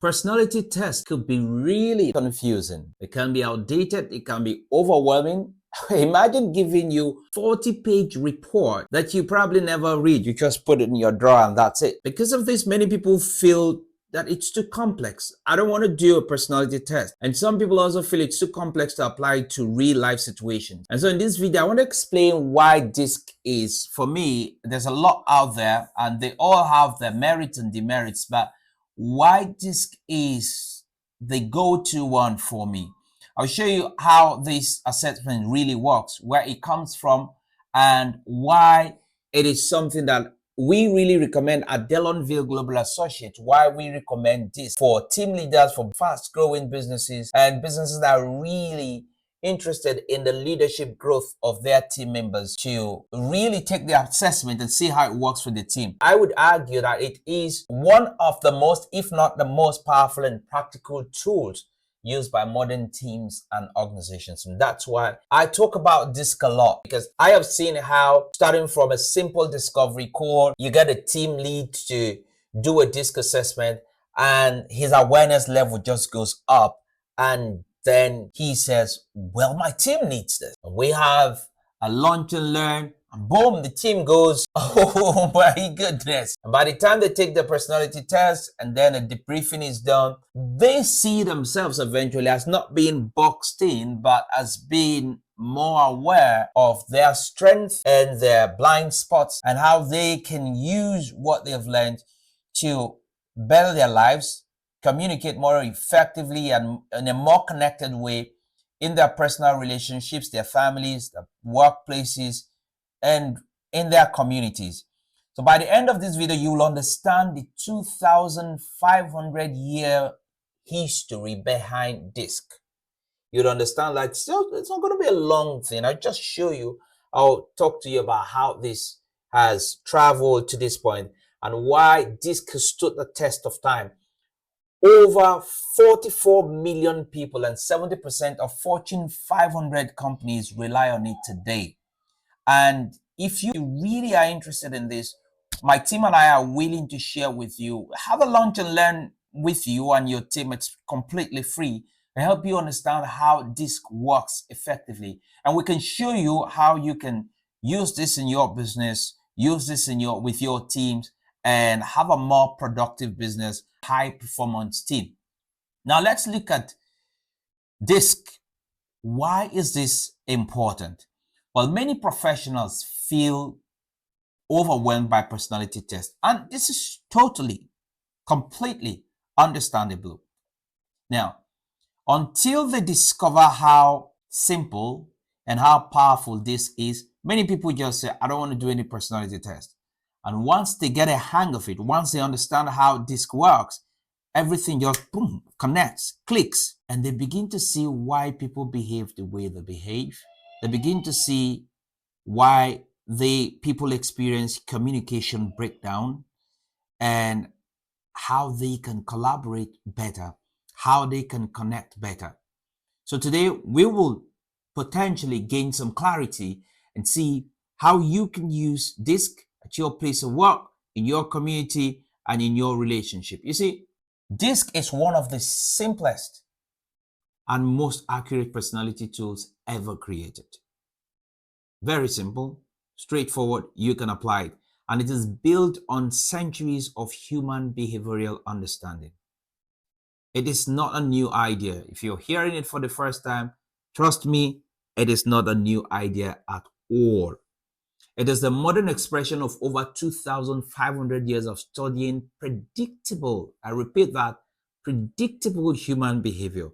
Personality tests could be really confusing. It can be outdated. It can be overwhelming. Imagine giving you 40-page report that you probably never read. You just put it in your drawer and that's it. Because of this, many people feel that it's too complex. I don't want to do a personality test. And some people also feel it's too complex to apply to real life situations. And so in this video, I want to explain why DISC is, for me, there's a lot out there and they all have their merits and demerits, but why DISC is the go-to one for me. I'll show you how this assessment really works, where it comes from, and why it is something that we really recommend at Dellonville Global Associates, why we recommend this for team leaders, for fast-growing businesses, and businesses that are really interested in the leadership growth of their team members to really take the assessment and see how it works for the team. I would argue that it is one of the most, if not the most powerful and practical tools used by modern teams and organizations. And that's why I talk about DISC a lot, because I have seen how starting from a simple discovery call, you get a team lead to do a DISC assessment and his awareness level just goes up. And then he says, well, my team needs this. And we have a lunch and learn, and boom, the team goes, oh my goodness. And by the time they take the personality test and then a debriefing is done, they see themselves eventually as not being boxed in, but as being more aware of their strengths and their blind spots and how they can use what they've learned to better their lives, communicate more effectively and in a more connected way in their personal relationships, their families, their workplaces, and in their communities. So by the end of this video, you will understand the 2,500-year history behind DISC. You'll understand that it's not going to be a long thing. I'll just show you, I'll talk to you about how this has traveled to this point and why DISC has stood the test of time. Over 44 million people and 70% of Fortune 500 companies rely on it today. And if you really are interested in this, my team and I are willing to share with you, have a lunch and learn with you and your team. It's completely free and help you understand how DISC works effectively. And we can show you how you can use this in your business, use this in with your teams, and have a more productive business, high performance team. Now let's look at DISC. Why is this important? Well, many professionals feel overwhelmed by personality tests, and this is totally, completely understandable. Now, until they discover how simple and how powerful this is, many people just say, I don't want to do any personality test. And once they get a hang of it, once they understand how DISC works, everything just boom, connects, clicks, and they begin to see why people behave the way they behave. They begin to see why people experience communication breakdown and how they can collaborate better, how they can connect better. So today we will potentially gain some clarity and see how you can use DISC at your place of work, in your community, and in your relationship. You see, DISC is one of the simplest and most accurate personality tools ever created. Very simple, straightforward, you can apply it. And it is built on centuries of human behavioral understanding. It is not a new idea. If you're hearing it for the first time, trust me, it is not a new idea at all. It is the modern expression of over 2,500 years of studying predictable, I repeat that, predictable human behavior.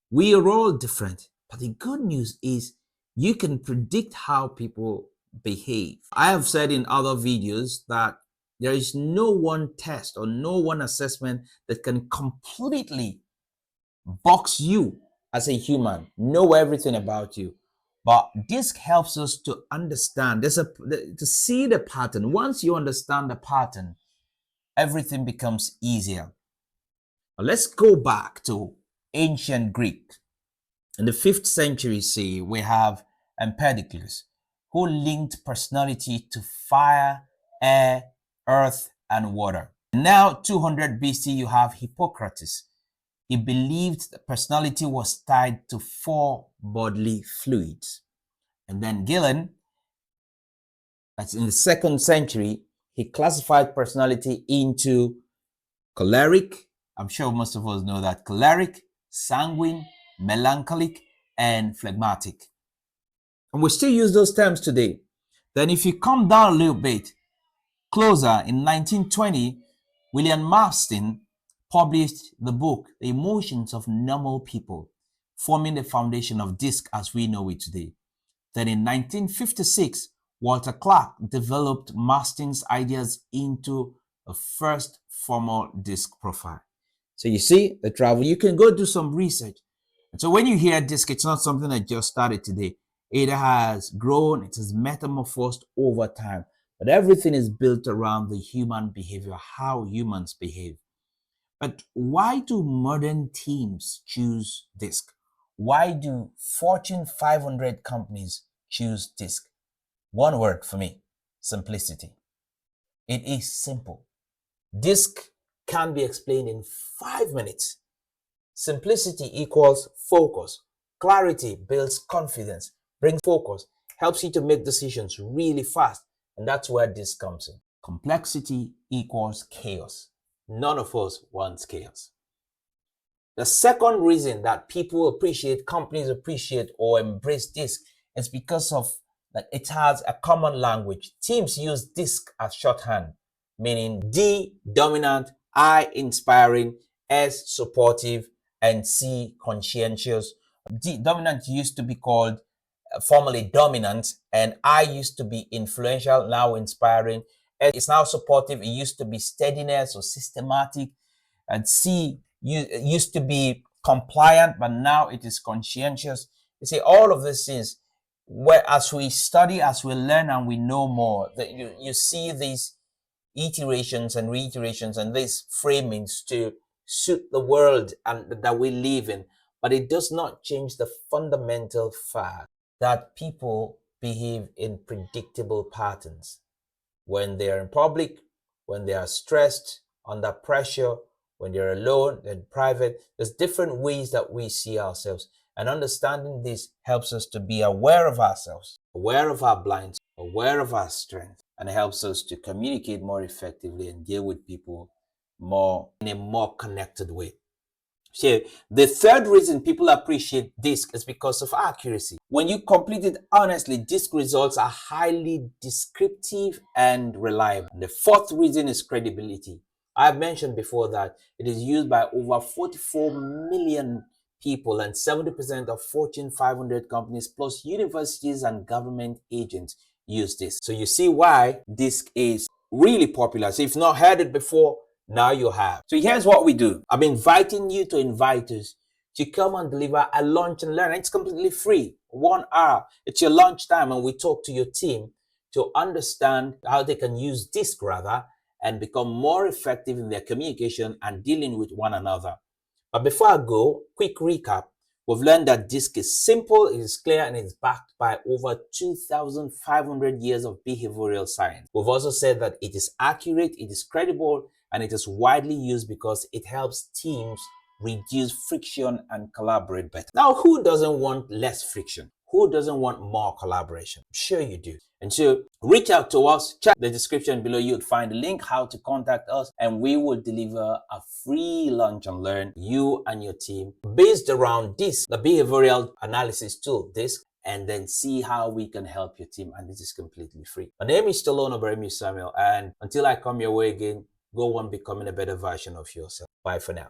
We are all different, but the good news is you can predict how people behave. I have said in other videos that there is no one test or no one assessment that can completely box you as a human, know everything about you. But DISC helps us to understand, to see the pattern. Once you understand the pattern, everything becomes easier. Now let's go back to ancient Greek. In the 5th century CE, we have Empedocles, who linked personality to fire, air, earth, and water. Now, 200 BC, you have Hippocrates, He believed that personality was tied to four bodily fluids. And then Gillen, that's in the 2nd century, he classified personality into choleric. I'm sure most of us know that. Choleric, sanguine, melancholic, and phlegmatic. And we still use those terms today. Then if you come down a little bit closer, in 1920, William Marston published the book, The Emotions of Normal People, forming the foundation of DISC as we know it today. Then in 1956, Walter Clark developed Marston's ideas into a first formal DISC profile. So you see the travel, you can go do some research. And so when you hear DISC, it's not something that just started today. It has grown, it has metamorphosed over time. But everything is built around the human behavior, how humans behave. But why do modern teams choose DISC? Why do Fortune 500 companies choose DISC? One word for me, simplicity. It is simple. DISC can be explained in 5 minutes. Simplicity equals focus. Clarity builds confidence, brings focus, helps you to make decisions really fast. And that's where DISC comes in. Complexity equals chaos. None of us wants chaos. The second reason that people appreciate, companies appreciate or embrace DISC is because of that it has a common language. Teams use DISC as shorthand, meaning D, dominant, I, inspiring, S, supportive, and C, conscientious. D, dominant used to be called formerly dominant, and I used to be influential, now inspiring. S is now supportive. It used to be steadiness or systematic. And C used to be compliant, but now it is conscientious. You see, all of these things, where as we study, as we learn, and we know more, that you see these iterations and reiterations and these framings to suit the world and that we live in. But it does not change the fundamental fact that people behave in predictable patterns. When they are in public, when they are stressed, under pressure, when they're alone, in private, there's different ways that we see ourselves. And understanding this helps us to be aware of ourselves, aware of our blinds, aware of our strength, and it helps us to communicate more effectively and deal with people in a more connected way. So the third reason people appreciate DISC is because of accuracy. When you complete it honestly, DISC results are highly descriptive and reliable. And the fourth reason is credibility. I've mentioned before that it is used by over 44 million people, and 70% of Fortune 500 companies plus universities and government agents use this. So you see why DISC is really popular. So if you've not heard it before, now you have. So here's what we do. I'm inviting you to invite us to come and deliver a lunch and learn. It's completely free, 1 hour. It's your lunch time, and we talk to your team to understand how they can use DISC rather and become more effective in their communication and dealing with one another. But before I go, quick recap. We've learned that DISC is simple, it is clear, and it's backed by over 2,500 years of behavioral science. We've also said that it is accurate, it is credible, and it is widely used because it helps teams reduce friction and collaborate better. Now, who doesn't want less friction? Who doesn't want more collaboration? I'm sure you do. And so reach out to us, check the description below. You'd find the link how to contact us, and we will deliver a free lunch and learn, you and your team, based around DISC, the behavioral analysis tool, DISC, and then see how we can help your team. And this is completely free. My name is Dellonville Samuel, and until I come your way again, go on becoming a better version of yourself. Bye for now.